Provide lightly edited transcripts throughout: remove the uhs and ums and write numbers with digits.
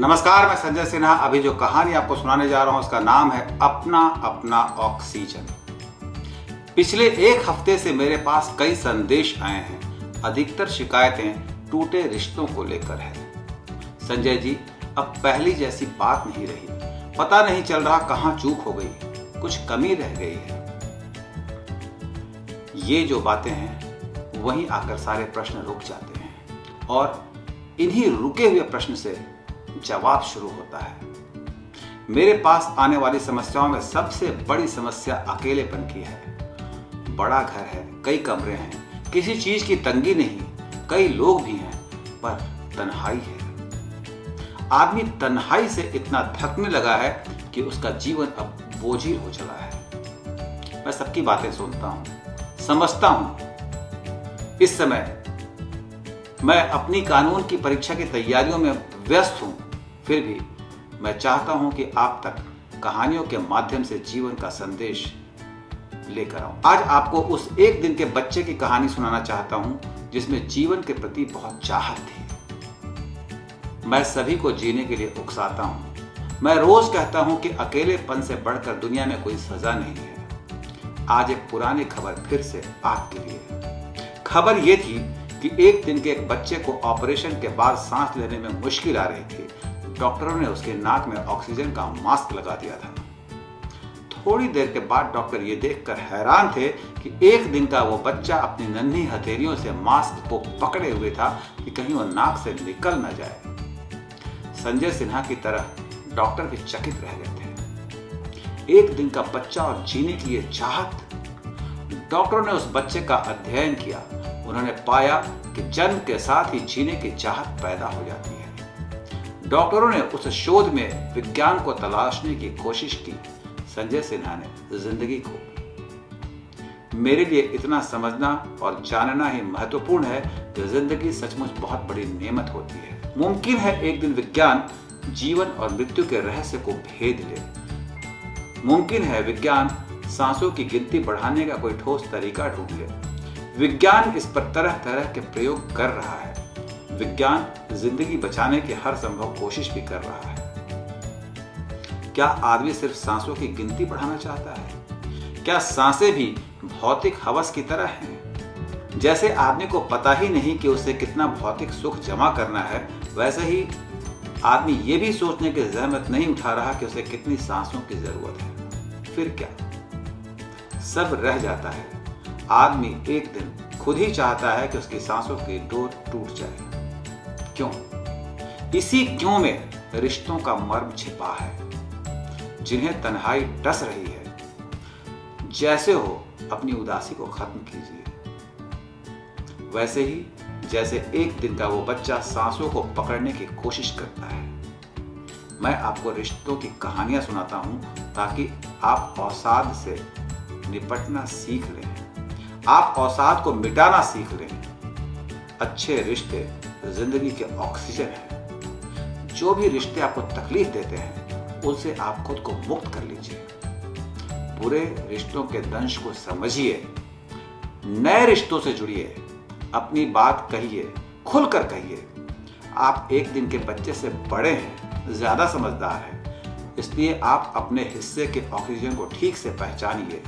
नमस्कार, मैं संजय सिन्हा। अभी जो कहानी आपको सुनाने जा रहा हूं उसका नाम है अपना अपना ऑक्सीजन। पिछले एक हफ्ते से मेरे पास कई संदेश आए हैं। अधिकतर शिकायतें टूटे रिश्तों को लेकर है। संजय जी, अब पहली जैसी बात नहीं रही। पता नहीं चल रहा कहां चूक हो गई, कुछ कमी रह गई है। ये जो बातें हैं वहीं आकर सारे प्रश्न रुक जाते हैं और इन्हीं रुके हुए प्रश्न से जवाब शुरू होता है। मेरे पास आने वाली समस्याओं में सबसे बड़ी समस्या अकेलेपन की है। बड़ा घर है, कई कमरे हैं, किसी चीज की तंगी नहीं, कई लोग भी हैं, पर तन्हाई है। आदमी तन्हाई से इतना थकने लगा है कि उसका जीवन अब बोझिल हो चला है। मैं सबकी बातें सुनता हूं, समझता हूं। इस समय मैं अपनी कानून की परीक्षा की तैयारियों में व्यस्त हूं, फिर भी मैं चाहता हूं कि आप तक कहानियों के माध्यम से जीवन का संदेश लेकर आऊं। आज आपको उस एक दिन के बच्चे की कहानी सुनाना चाहता हूं जिसमें जीवन के प्रति बहुत चाहत थी। मैं सभी को जीने के लिए उकसाता हूं। मैं रोज कहता हूं कि अकेलेपन से बढ़कर दुनिया में कोई सजा नहीं है। आज एक पुरानी खबर फिर से आपके लिए। खबर यह थी कि एक दिन के एक बच्चे को ऑपरेशन के बाद सांस लेने में मुश्किल आ रही थी। डॉक्टरों ने उसके नाक में ऑक्सीजन का मास्क लगा दिया था। थोड़ी देर के बाद डॉक्टर ये देखकर हैरान थे कि एक दिन का वो बच्चा अपनी नन्ही हथेलियों से मास्क को पकड़े हुए था कि कहीं वो नाक से निकल न जाए। संजय सिन्हा की तरह डॉक्टर भी चकित रह गए थे। एक दिन का बच्चा और जीने की ये चाहत। डॉक्टरों ने उस बच्चे का अध्ययन किया। उन्होंने पाया कि जन्म के साथ ही जीने की चाहत पैदा हो जाती है। डॉक्टरों ने उस शोध में विज्ञान को तलाशने की कोशिश की। संजय सिन्हा ने जिंदगी खो। मेरे लिए इतना समझना और जानना ही महत्वपूर्ण है कि जिंदगी सचमुच बहुत बड़ी नेमत होती है। मुमकिन है एक दिन विज्ञान जीवन और मृत्यु के रहस्य को भेद ले। मुमकिन है विज्ञान सांसों की गिनती बढ़ाने का कोई ठोस तरीका ढूंढ ले। विज्ञान इस पर तरह तरह के प्रयोग कर रहा है। विज्ञान जिंदगी बचाने की हर संभव कोशिश भी कर रहा है। क्या आदमी सिर्फ सांसों की गिनती बढ़ाना चाहता है? क्या सांसें भी भौतिक हवस की तरह हैं? जैसे आदमी को पता ही नहीं कि उसे कितना भौतिक सुख जमा करना है, वैसे ही आदमी ये भी सोचने की जहमत नहीं उठा रहा कि उसे कितनी सांसों की जरूरत है। फिर क्या? सब रह जाता है। आदमी एक दिन खुद ही चाहता है कि उसकी सांसों की डोर टूट जाए। क्यों? इसी क्यों में रिश्तों का मर्म छिपा है, जिन्हें तन्हाई डस रही है। जैसे हो अपनी उदासी को खत्म कीजिए। वैसे ही जैसे एक दिन का वो बच्चा सांसों को पकड़ने की कोशिश करता है। मैं आपको रिश्तों की कहानियां सुनाता हूं ताकि आप अवसाद से निपटना सीख लें। आप अवसाद को मिटाना सीख लें। अच्छे रिश्ते जिंदगी के ऑक्सीजन हैं। जो भी रिश्ते आपको तकलीफ देते हैं उनसे आप खुद को मुक्त कर लीजिए। बुरे रिश्तों के दंश को समझिए। नए रिश्तों से जुड़िए। अपनी बात कहिए, खुलकर कहिए। आप एक दिन के बच्चे से बड़े हैं, ज्यादा समझदार हैं, इसलिए आप अपने हिस्से के ऑक्सीजन को ठीक से पहचानिए।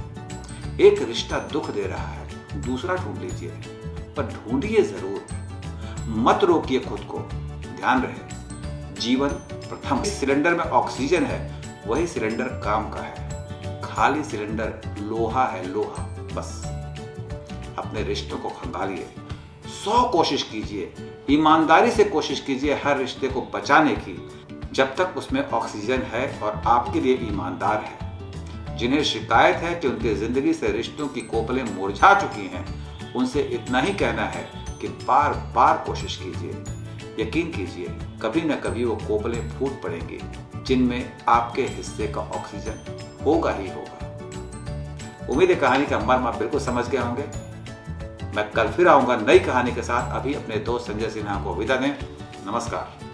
एक रिश्ता दुख दे रहा है, दूसरा ढूंढ लीजिए, पर ढूंढिए जरूर। मत रोकिए खुद को। ध्यान रहे, जीवन प्रथम। सिलेंडर में ऑक्सीजन है, वही सिलेंडर काम का है। खाली सिलेंडर लोहा है, लोहा बस। अपने रिश्तों को खंगालिए। 100 कोशिश कीजिए, ईमानदारी से कोशिश कीजिए हर रिश्ते को बचाने की, जब तक उसमें ऑक्सीजन है और आपके लिए ईमानदार है। जिन्हें शिकायत है कि उनकी जिंदगी से रिश्तों की कोपलें मुरझा चुकी हैं, उनसे इतना ही कहना है कि बार बार कोशिश कीजिए। यकीन कीजिए, कभी न कभी वो कोपलें फूट पड़ेंगी जिनमें आपके हिस्से का ऑक्सीजन होगा ही होगा। उम्मीद है कहानी का मर्म आप बिल्कुल समझ गए होंगे। मैं कल फिर आऊंगा नई कहानी के साथ। अभी अपने दोस्त संजय सिन्हा को विदा दें। नमस्कार।